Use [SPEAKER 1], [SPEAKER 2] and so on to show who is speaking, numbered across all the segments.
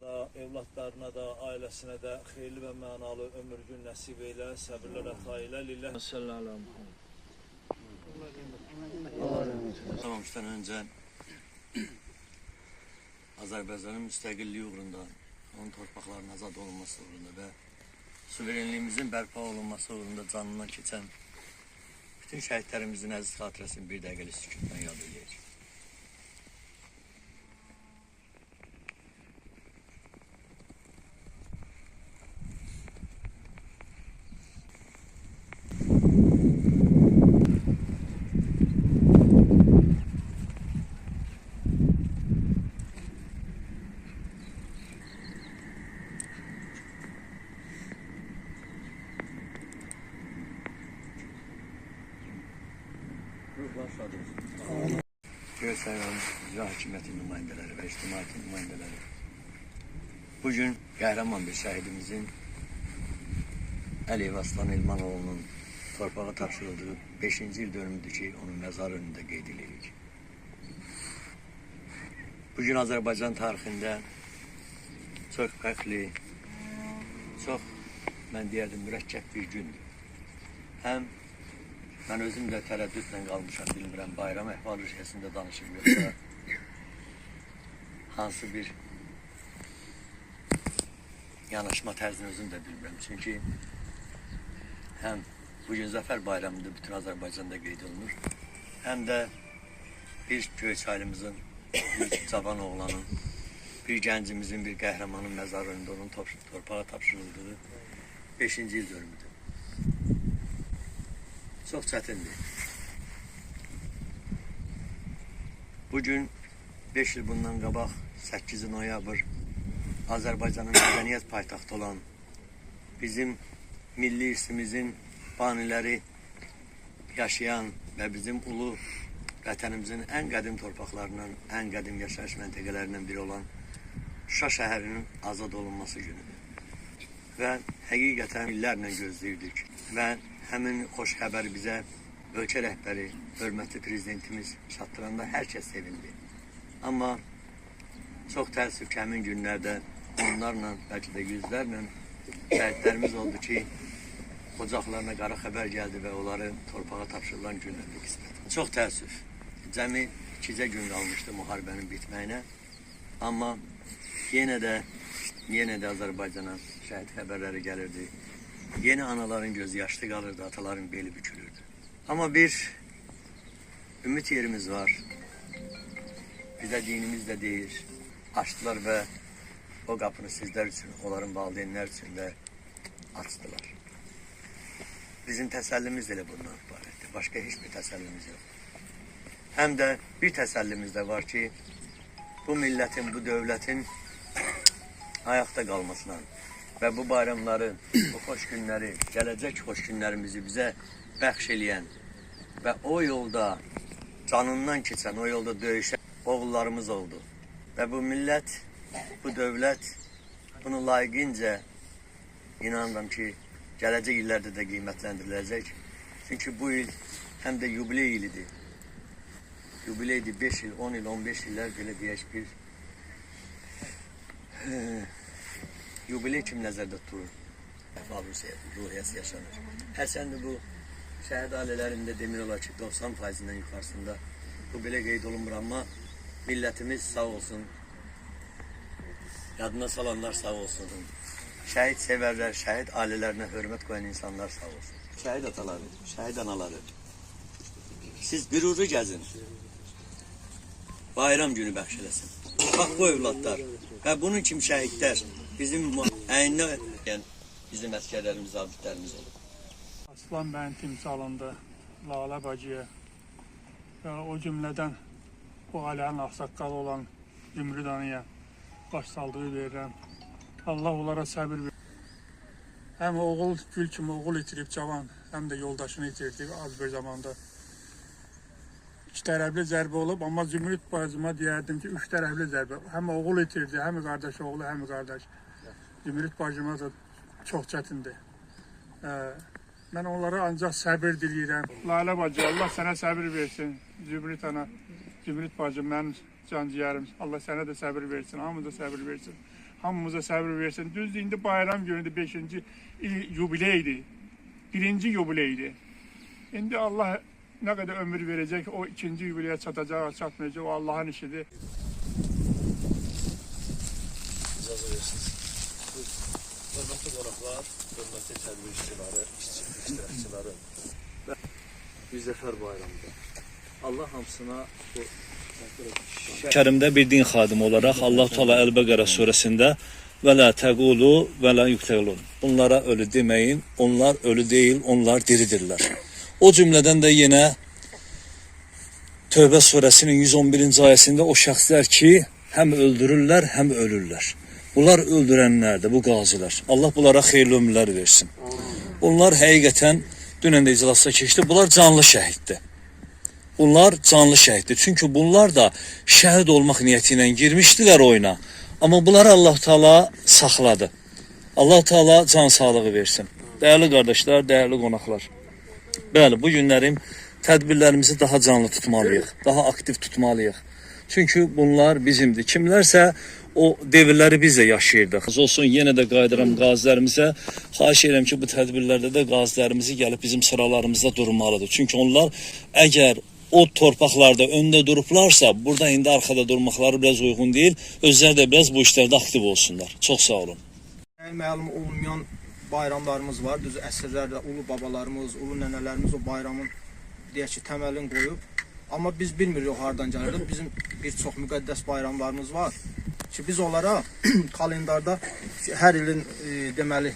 [SPEAKER 1] Da, evlatlarına da, ailesine de hayırlı ve mənalı ömür gün nəsib eylə, səbirlər əta eylə. Lillah.
[SPEAKER 2] Sallallahu
[SPEAKER 3] Tamamdan önce Azerbaycan'ın müstakilliği uğrunda, onun torpaqlarının azad olunması uğrunda ve suverenliğimizin bərpa olunması uğrunda canından keçən bütün şəhidlərimizin əziz xatirəsini bir dəqiqəlik sükutdan yad edəcək. Görsəyən icra hakimiyyəti nümayəndələri və ictimaiyyətin nümayəndələri bugün qəhrəman bir şəhidimizin Əliyev Aslan İlmanoğlu'nun torpağa tapşırıldığı 5-ci il dönümüdür ki, onun məzarı önündə qeyd edirik. Bugün Azərbaycan tarixində çox fərqli, çox, mən deyərdim, mürəkkəb bir gündür. Həm mən özüm də tərəddüdlə qalmışam, bilmirəm, bayram əhval-ruhiyyəsində danışım yoxsa hansı bir yanaşma tərzini özüm də bilmirəm. Çünki həm bugün Zəfər bayramıdır, bütün Azərbaycanda qeyd olunur, həm də bir Göyçaylımızın, bir cavan oğlanın, bir gəncimizin, bir qəhrəmanın məzarı önündə onun torpağa tapşırıldığı 5-ci il dönümüdür. Çox çətindir. Bugün 5 il bundan qabaq 8 noyabr Azərbaycanın mədəniyyət paytaxtı olan bizim milli irsimizin baniləri yaşayan və bizim ulu vətənimizin ən qədim torpaqlarından, ən qədim yaşayış məntəqələrindən biri olan Şuşa şəhərinin azad olunması günüdür. Və həqiqətən illərlə gözləyirdik və həmin xoş xəbəri bizə ölkə rəhbəri, hörmətli prezidentimiz çatdıranda hər kəs sevindi. Amma çox təəssüf ki, həmin günlərdə onlarla, bəlkə də yüzlərlə şəhidlərimiz oldu ki, ocaqlarına qara xəbər gəldi və onları torpağa tapşırılan günlərdə qismət. Çox təəssüf, cəmi 2 gün qalmışdı müharibənin bitməyinə. Amma yenə də Azərbaycana şəhid xəbərləri gəlirdi. Yeni anaların gözü yaşlı qalırdı, ataların beli bükülürdü. Amma bir ümit yerimiz var. Bizə dinimiz də deyir, açdılar və o qapını sizlər üçün, onların valideynlər üçün də açdılar. Bizim təsəllimiz elə bundan ibarətdir. Başqa heç bir təsəllimiz yox. Həm də bir təsəllimiz də var ki, bu millətin, bu dövlətin ayaqda qalmasına və bu bayramları, bu xoş günləri, gələcək xoş günlərimizi bizə bəxş eləyən və o yolda canından keçən, o yolda döyüşən oğullarımız oldu. Və bu millət, bu dövlət bunu layiqincə inanıram ki, gələcək illərdə də qiymətləndiriləcək. Çünki bu il həm də yubiley ilidir. Yubileydir 5 il, 10 il, 15 illər belə deyək bir yubiley kim nəzərdə tutulur? Əhval-ruhiyyəsi yaşanır. Hərsəndə bu şəhid ailələrində demək olar ki, 90%-dən yuxarısında bu belə qeyd olunmur, amma millətimiz sağ olsun, yadına salanlar sağ olsun, şəhid sevərlər, şəhid ailələrinə hörmət qoyan insanlar sağ olsun. Şəhid ataları, şəhid anaları, siz qürurlu gəzin, bayram günü bəxş eləsin. Bax bu övladlar və bunun kimi şəhidlər bizim əyninə bizim əskərlərimiz, zabitlərimiz olur.
[SPEAKER 4] Aslan bəyin timsalında Lalə bacıya və o cümlədən bu ailənin ağsaqqalı olan Zümrüd anaya başsaldığı verirəm. Allah onlara səbir verir. Həm oğul gül kimi oğul itirib cavan, həm də yoldaşını itirdi az bir zamanda. 2 tərəfli zərbə olub, amma Zümrüd bacıma deyərdim ki, 3 tərəfli zərbə. Həm oğul itirdi, həm qardaş oğlu, həm qardaş. Zümrüd bacıma da çox çətindir. Mən onlara ancaq səbir diləyirəm. Lalə bacı, Allah sənə səbir versin. Zümrüd ana, Zümrüd bacı, mən can ciğerimiz. Allah sənə də səbir versin, hamımıza səbir versin. Hamımıza səbir versin. Düzdür, indi bayram günüdür, 5-ci yubileydi. 1-ci yubileydi. İndi Allah nə qədər ömür verəcək, o 2-ci yubileyə çatacaq, çatmayacaq, o Allah'ın işidir.
[SPEAKER 1] İcazə verirsiniz. Hörmətli qonaqlar, hörmətli tədbir işçiləri, iştirakçıları və Yüzəfər bayramıdır. Allah hamısına bu Kərimdə bir din xadimi olaraq Allah Teala Əl-Bəqərə surəsində və la təqulu və la yuqtəlun. Bunlara ölü deməyin, onlar ölü deyil, onlar diridirlər. O cümlədən də yenə Tövbə surəsinin 111-ci ayəsində o şəxslər ki, həm öldürürlər, həm ölürlər. Bunlar öldürənlərdir, bu qazilər. Allah bunlara xeyirli ömürlər versin. Bunlar həqiqətən dünən də iclasda keçdi. Bunlar canlı şəhiddir. Bunlar canlı şəhiddir. Çünki bunlar da şəhid olmaq niyyəti ilə girmişdilər oyuna. Amma bunları Allah Teala saxladı. Allah Teala can sağlığı versin. Dəyərli qardaşlar, dəyərli qonaqlar. Bəli, bu günlərim tədbirlərimizi daha canlı tutmalıyıq, daha aktiv tutmalıyıq. Çünki bunlar bizimdir. Kimlərsə o devirləri biz də yaşayırdıq. Olsun, yenə də qayıdıram qazilərimizə. Xahiş edirəm ki, bu tədbirlərdə də qazilərimizi gəlib bizim sıralarımızda durmalıdır. Çünki onlar əgər o torpaqlarda öndə durublarsa, burada indi arxada durmaqları biraz uyğun deyil. Özləri də biraz bu işlərdə aktiv olsunlar. Çox sağ olun.
[SPEAKER 2] Məlum olmayan bayramlarımız var. Düz əsrlərdə ulu babalarımız, ulu nənələrimiz o bayramın deyək ki, təməlini qoyub. Amma biz bilmirik o hardan gəlir. Bizim bir çox müqəddəs bayramlarımız var ki, biz onlara kalendarda hər ilin deməli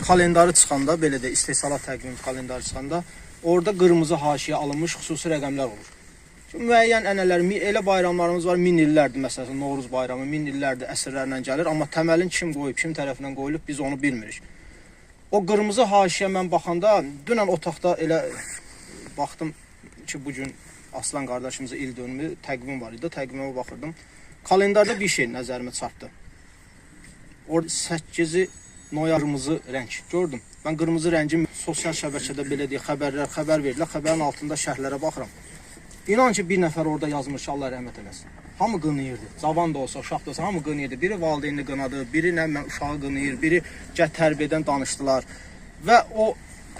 [SPEAKER 2] kalendarı çıxanda, belə də istehsalat təqvimi kalendarı çıxanda orada qırmızı haşiyə alınmış xüsusi rəqəmlər olur. Çünki müəyyən ənənələr, elə bayramlarımız var, 1000 illərdir, məsələn, Novruz bayramı 1000 illərdir, əsrlərlə gəlir, amma təməlin kim qoyub, kim tərəfindən qoyulub, biz onu bilmirik. O qırmızı haşiyə mən baxanda, dünən otaqda elə baxdım ki, bugün Aslan qardaşımıza il dönümü təqvim var idi, təqvimə baxırdım. Kalendarda bir şey nəzərimə çarpdı. Orada 8 noyabrımızı rəng gördüm. Mən qırmızı rəngi sosial şəbəkədə belə deyək, xəbər verdilər, xəbərin altında şərhlərə baxıram. İnan ki, bir nəfər orada yazmış, Allah rəhmət eləsin. Hamı qınayırdı, cavan da olsa, uşaq da olsa, hamı qınayırdı. Biri valideynini qınadı, biri nə uşağı qınayır, biri tərbiyədən danışdılar. Və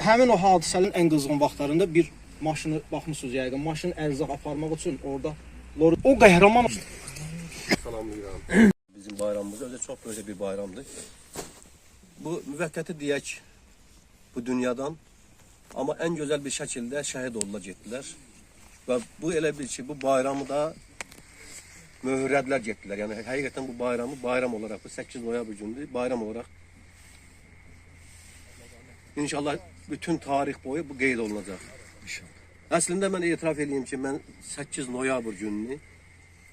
[SPEAKER 2] həmin o hadisənin ən qızğın vaxtlarında bir maşını, baxmışsınız yəqin, maşını ərzaq aparmaq üçün orada o qəhrəman...
[SPEAKER 5] Salamlayıram. Bizim bayramımız öyle çok böyle bir bayramdır. Bu müvəqqəti deyək bu dünyadan, amma en güzel bir şəkildə şəhid oldular, getdilər. Və bu elə bir ki, bu bayramı da möhürlədilər, getdilər. Yəni həqiqətən bu bayramı bayram olaraq, bu 8 noyabr gündür, bayram olaraq İnşallah bütün tarix boyu bu qeyd olunacaq. Əslində mən etiraf edeyim ki, mən 8 noyabr gününü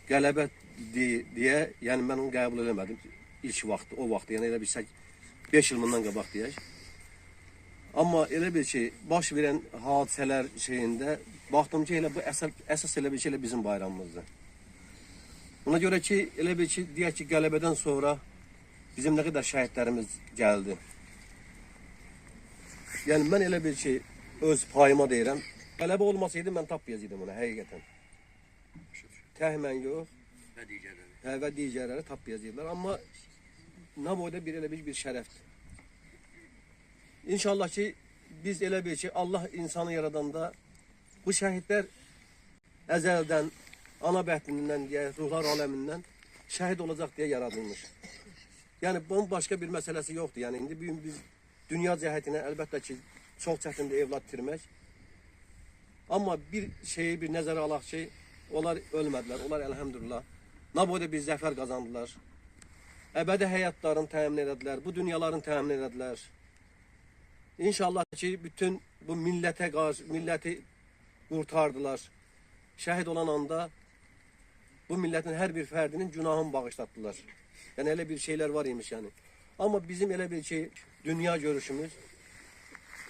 [SPEAKER 5] qələbə deyə, yəni mən onu qəbul eləmədim ilk vaxtı, o vaxtı, yəni elə bir 5 il bundan qabaq deyək. Amma elə bir ki, baş verən hadisələr şeyində baxdım ki, elə bu əsas elə bir şey elə bizim bayramımızdır. Buna görə ki, elə bir ki, deyək ki, qələbədən sonra bizim nə qədər şəhidlərimiz gəldi. Yəni mən elə bir ki, öz payıma deyirəm, qələbə olmasaydı mən tapmayacaqdım ona, həqiqətən. Təhmən yox. Və digərləri tapmayacaqlar. Amma nə boyda elə bir şərəfdir. İnşallah ki, biz elə bir ki, Allah insanı yaradanda bu şəhidlər əzəldən, ana bətnindən, ruhlar aləmindən şəhid olacaq deyə yaradılmış. Yəni bunun başqa bir məsələsi yoxdur. Yəni indi bugün biz dünya cəhətinə əlbəttə ki, çox çətindir evlad itirmək. Amma bir şeyi bir nəzərə alaq ki, onlar ölmədilər, onlar əlhəmdülillah nə boyda bir zəfər qazandılar. Əbədi həyatlarını təmin elədilər, bu dünyalarını təmin elədilər. İnşallah ki, bütün bu milləti qurtardılar. Şəhid olan anda bu millətin hər bir fərdinin günahını bağışlatdılar. Yəni elə bir şeylər var imiş yəni. Amma bizim elə bir ki, dünya görüşümüz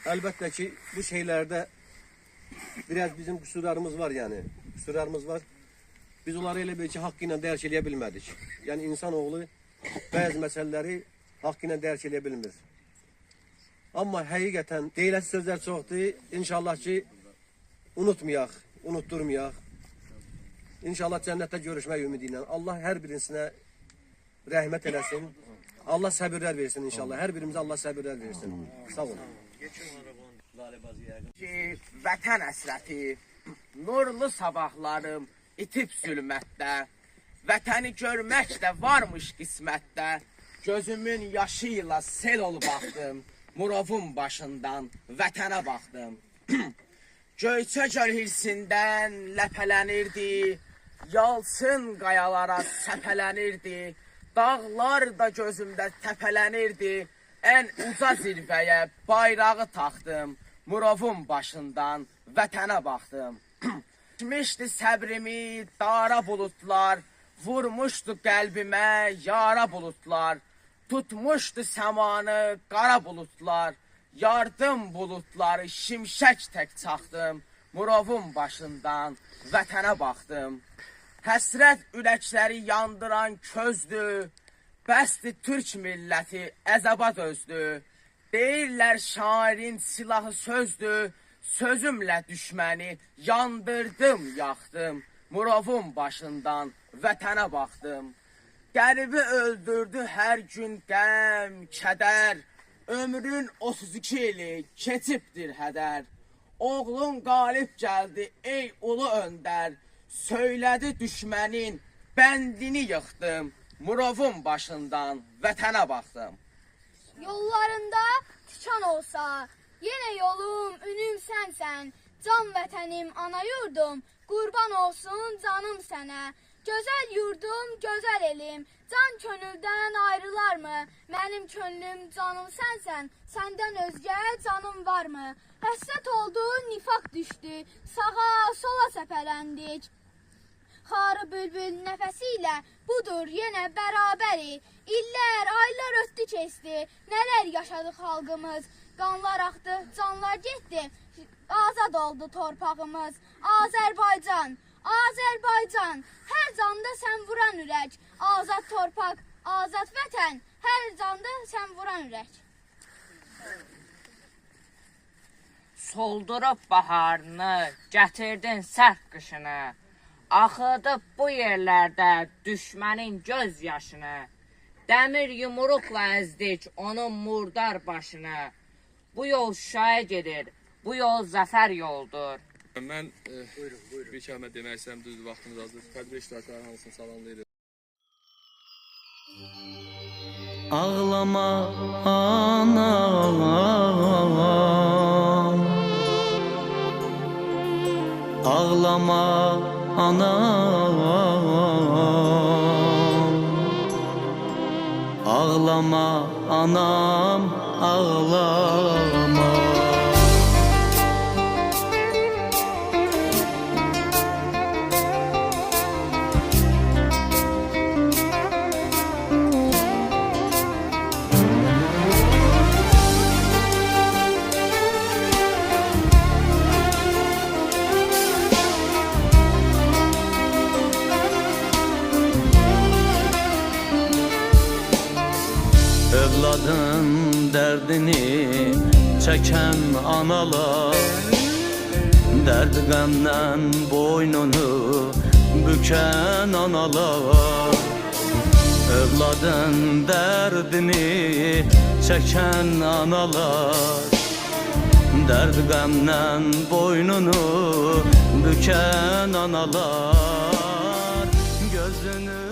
[SPEAKER 5] əlbəttə ki, bu şeylərdə biraz bizim qüsurlarımız var yəni. Qüsurlarımız var. Biz onları elə bir ki, haqqı ilə dərk eləyə bilmədik. Yəni insanoğlu bəzi məsələləri haqqı ilə dərk eləyə bilmir. Amma həqiqətən deyiləsi sözlər çoxdur. İnşallah ki, unutmayaq, unutturmayaq. İnşallah cənnətdə görüşmək ümidi ilə. Allah hər birisinə rəhmət eləsin. Allah səbirlər versin inşallah. Hər birimizə Allah səbirlər versin. Sağ olun.
[SPEAKER 6] Vətən əsrəti, nurlu sabahlarım itib zülmətdə, vətəni görmək də varmış qismətdə, gözümün yaşı ilə sel olub baxdım, Murovun başından vətənə baxdım. Göyçə göl hirsindən ləpələnirdi, yalçın qayalara səpələnirdi, dağlar da gözümdə təpələnirdi, ən uca zirvəyə bayrağı taxdım, Murovun başından vətənə baxdım. Düşmüşdü səbrimi dara bulutlar, vurmuşdu qəlbimə yara bulutlar, tutmuşdu səmanı qara bulutlar, yardım bulutları şimşək tək çaxdım, Murovun başından vətənə baxdım. Həsrət ürəkləri yandıran közdür, bəsdi türk milləti əzaba dözdü. Deyirlər şairin silahı sözdür, sözümlə düşməni yandırdım, yaxdım, Murovun başından vətənə baxdım. Qəribi öldürdü hər gün qəm, kədər, ömrün 32 ili keçibdir hədər. Oğlun qalib gəldi ey ulu öndər, söylədi düşmənin bəndini yıxdım, Murovun başından vətənə baxdım.
[SPEAKER 7] Yollarında tikan olsa, yenə yolum, ünüm sənsən, can vətənim, ana yurdum, qurban olsun canım sənə. Gözəl yurdum, gözəl elim, can könüldən ayrılarmı? Mənim könlüm, canım sənsən, səndən özgə canım varmı? Həsrət oldu, nifaq düşdü, sağa, sola səpələndik. Xarı bülbül nəfəsi ilə budur yenə bərabəri. İllər, aylar ötdü keçdi, nələr yaşadı xalqımız. Qanlar axdı, canlar getdi, azad oldu torpağımız. Azərbaycan, Azərbaycan, hər canda sən vuran ürək. Azad torpaq, azad vətən, hər canda sən vuran ürək.
[SPEAKER 8] Soldurub baharını, gətirdin sərt qışını. Axıdıb bu yerlərdə düşmənin göz yaşını. Dəmir yumruqla əzdik onun murdar başını. Bu yol Şuşaya gedir, bu yol zəfər yoldur.
[SPEAKER 9] Mən bir kəlmə demək istəyirəm, düzdür, vaxtımız azdır. Tədbir iştirakçıları hamısını salamlayırıq.
[SPEAKER 10] Ağlama anam, ağlama anam, ağlama anam, ağlama. Evladın dərdini çəkən analar, dərd qəmdən boynunu bükən analar. Evladın dərdini çəkən analar, dərd qəmdən boynunu bükən analar. Gözünü